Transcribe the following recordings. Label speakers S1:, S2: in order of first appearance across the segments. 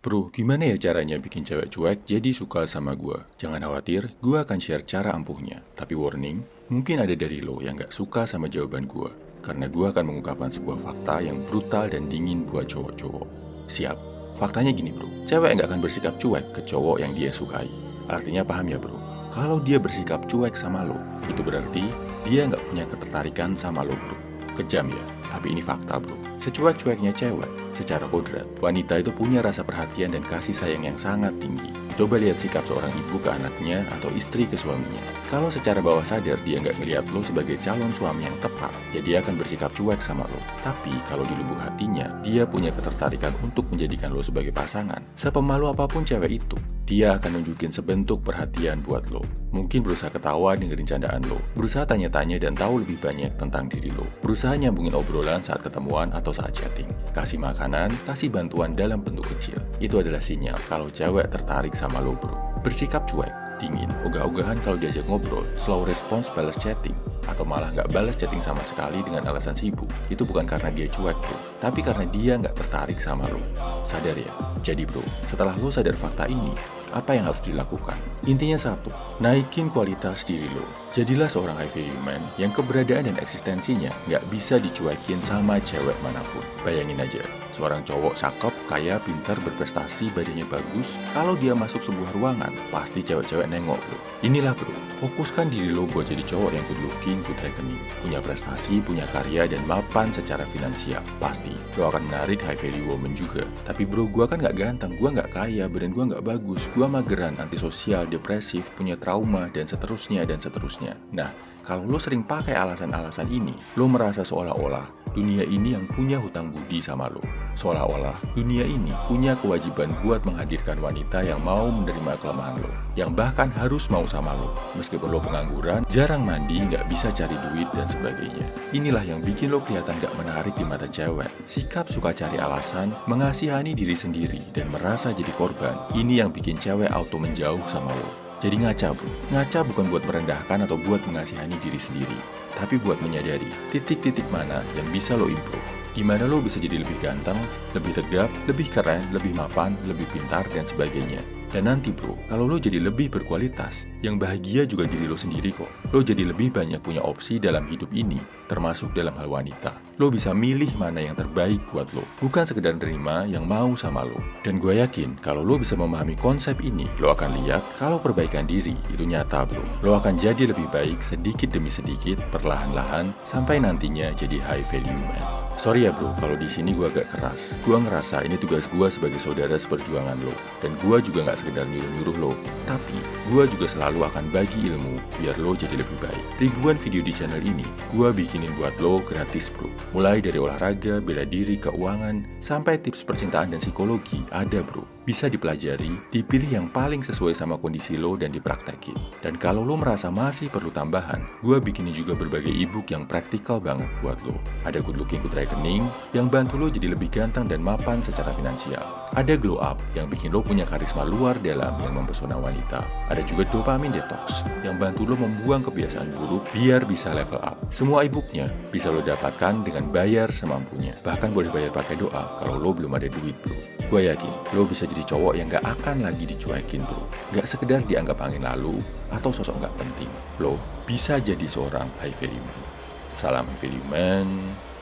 S1: Bro, gimana ya caranya bikin cewek cuek jadi suka sama gua? Jangan khawatir, gua akan share cara ampuhnya. Tapi warning, mungkin ada dari lo yang gak suka sama jawaban gua. Karena gua akan mengungkapkan sebuah fakta yang brutal dan dingin buat cowok-cowok. Siap? Faktanya gini bro, cewek gak akan bersikap cuek ke cowok yang dia sukai. Artinya paham ya bro? Kalau dia bersikap cuek sama lo, itu berarti dia gak punya ketertarikan sama lo bro. Kejam ya, tapi ini fakta bro. Secuek-cueknya cewek, secara kodrat, wanita itu punya rasa perhatian dan kasih sayang yang sangat tinggi. Coba lihat sikap seorang ibu ke anaknya atau istri ke suaminya. Kalau secara bawah sadar dia nggak ngelihat lo sebagai calon suami yang tepat, ya dia akan bersikap cuek sama lo. Tapi kalau di lubuk hatinya, dia punya ketertarikan untuk menjadikan lo sebagai pasangan. Sepemalu apapun cewek itu, dia akan nunjukin sebentuk perhatian buat lo. Mungkin berusaha ketawa dengerin candaan lo, berusaha tanya-tanya dan tahu lebih banyak tentang diri lo, berusaha nyambungin obrolan saat ketemuan atau saat chatting, kasih makanan, kasih bantuan dalam bentuk kecil. Itu adalah sinyal kalau cewek tertarik sama lo bro. Bersikap cuek, dingin, ogah-ogahan kalau diajak ngobrol, slow response balas chatting, atau malah nggak balas chatting sama sekali dengan alasan sibuk. Itu bukan karena dia cuek bro, tapi karena dia nggak tertarik sama lo. Sadar ya? Jadi bro, setelah lo sadar fakta ini, apa yang harus dilakukan? Intinya satu, naikin kualitas diri lo. Jadilah seorang high value man yang keberadaan dan eksistensinya nggak bisa dicuekin sama cewek manapun. Bayangin aja, seorang cowok cakep, kaya, pintar, berprestasi, badannya bagus. Kalau dia masuk sebuah ruangan, pasti cewek-cewek nengok bro. Inilah bro, fokuskan diri lo buat jadi cowok yang good looking, good reckoning, punya prestasi, punya karya, dan mapan secara finansial. Pasti, lo akan menarik high value woman juga. Tapi bro, gua kan nggak ganteng, gua nggak kaya, badan gua nggak bagus, gua mageran, antisosial, depresif, punya trauma, dan seterusnya, dan seterusnya. Nah, kalau lo sering pakai alasan-alasan ini, lo merasa seolah-olah dunia ini yang punya hutang budi sama lo. Seolah-olah dunia ini punya kewajiban buat menghadirkan wanita yang mau menerima kelemahan lo, yang bahkan harus mau sama lo. Meskipun lo pengangguran, jarang mandi, nggak bisa cari duit, dan sebagainya. Inilah yang bikin lo kelihatan gak menarik di mata cewek. Sikap suka cari alasan, mengasihani diri sendiri, dan merasa jadi korban. Ini yang bikin cewek auto menjauh sama lo. Jadi ngaca bro, ngaca bukan buat merendahkan atau buat mengasihani diri sendiri, tapi buat menyadari titik-titik mana yang bisa lo improve. Gimana lo bisa jadi lebih ganteng, lebih tegap, lebih keren, lebih mapan, lebih pintar, dan sebagainya. Dan nanti bro, kalau lo jadi lebih berkualitas, yang bahagia juga diri lo sendiri kok. Lo jadi lebih banyak punya opsi dalam hidup ini, termasuk dalam hal wanita. Lo bisa milih mana yang terbaik buat lo, bukan sekedar nerima yang mau sama lo. Dan gue yakin, kalau lo bisa memahami konsep ini, lo akan lihat kalau perbaikan diri itu nyata bro. Lo akan jadi lebih baik sedikit demi sedikit, perlahan-lahan, sampai nantinya jadi high value man. Sorry ya bro, kalau di sini gue agak keras. Gue ngerasa ini tugas gue sebagai saudara seperjuangan lo, dan gue juga nggak sekedar nyuruh-nyuruh lo. Tapi gue juga selalu akan bagi ilmu biar lo jadi lebih baik. Ribuan video di channel ini gue bikinin buat lo gratis bro. Mulai dari olahraga, bela diri, keuangan, sampai tips percintaan dan psikologi ada bro. Bisa dipelajari, dipilih yang paling sesuai sama kondisi lo dan dipraktekin. Dan kalau lo merasa masih perlu tambahan, gue bikinin juga berbagai ebook yang praktikal banget buat lo. Ada Good Looking Good Reckoning yang bantu lo jadi lebih ganteng dan mapan secara finansial. Ada Glow Up yang bikin lo punya karisma luar dalam yang mempesona wanita. Ada juga Dopamine Detox yang bantu lo membuang kebiasaan buruk biar bisa level up. Semua ebooknya bisa lo dapatkan dengan bayar semampunya. Bahkan boleh bayar pakai doa kalau lo belum ada duit bro. Gue yakin lo bisa jadi cowok yang gak akan lagi dicuekin bro. Gak sekedar dianggap angin lalu atau sosok gak penting. Lo bisa jadi seorang high value man. Salam high value man.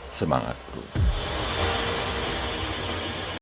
S1: Semangat bro.